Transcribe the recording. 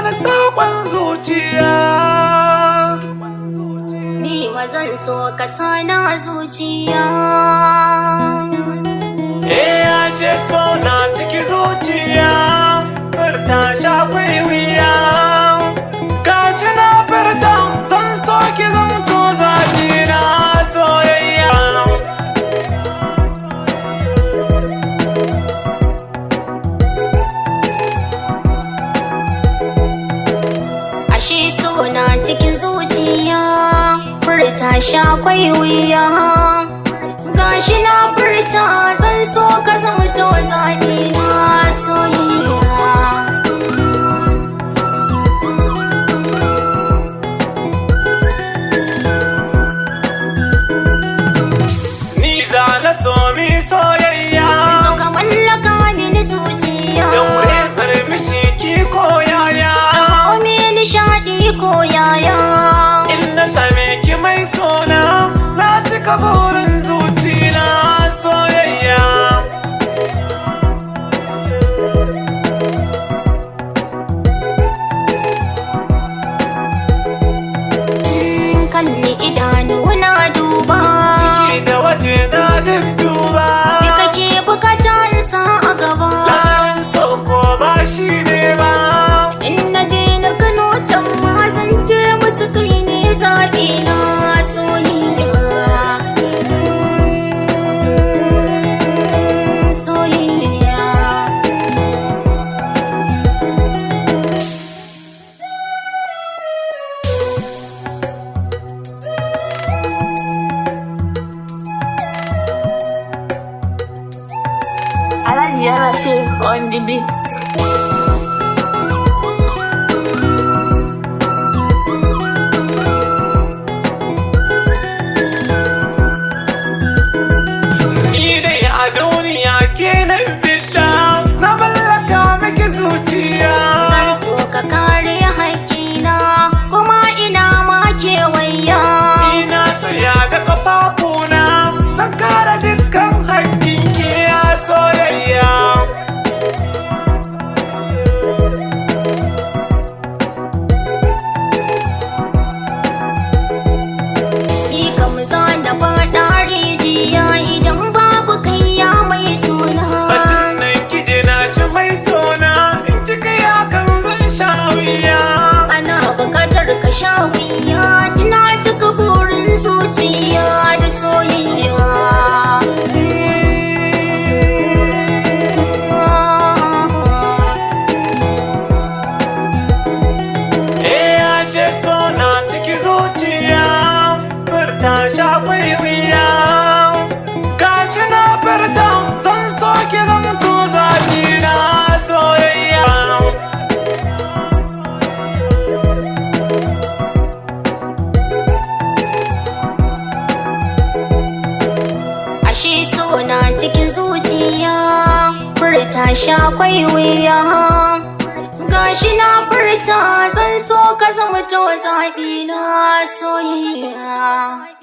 bani saƙon zuciya. Ni ma zan so ka sana zuciya. Ashe so na ciki zuciya, furta shi akwai wuya. Gashi na furta zan so ki zamto zaɓi na soyayya. Ashe so na cikin zuciya, furta shi akwai wuya. Gashi na furta zan so ka zamto zaɓi na soyayya. Ni za na so mi soyayya, So ka mallaka mini zuciya. daure farmishi ki koyaya. Kawo mi nishaɗi ko yaya. In na same ki mai sona, na cika burin zuciya soyayya. Kalli idanu na duba. Ciki da waje na dudduba. Me kake bukata in sa a gaba? Lamarin sauko ba shi ne ba. In na je na gano can ma zan ce musu kai ne zaɓi na soyayya. Soyayya. Ashe on the beat. Ni dai a duniya ke na bidda, na mallaka miki zuciya. Zan so ka kare haƙƙina kuma ina ma kewaya. Ni na tsaya da ƙafafuna, zan kare dukkan haƙƙin ki ya soyayya. Ni kam za na faɗa rijiya idan babu kai ya mai suna. Batun nan ki na shi mai sona, in kika ya kan zan sha wuya. Ana buƙatar ka sha wuya, ina cika burin zuciya da soyayya. Ashe so na ciki zuciya, furta shi akwai wuya. Gashi na furta zan so ki zamto zaɓi na soyayya. Ashe so na cikin zuciya, furta shi akwai wuya. Gashi na furta zan so ka zamto zaɓi na soyayya.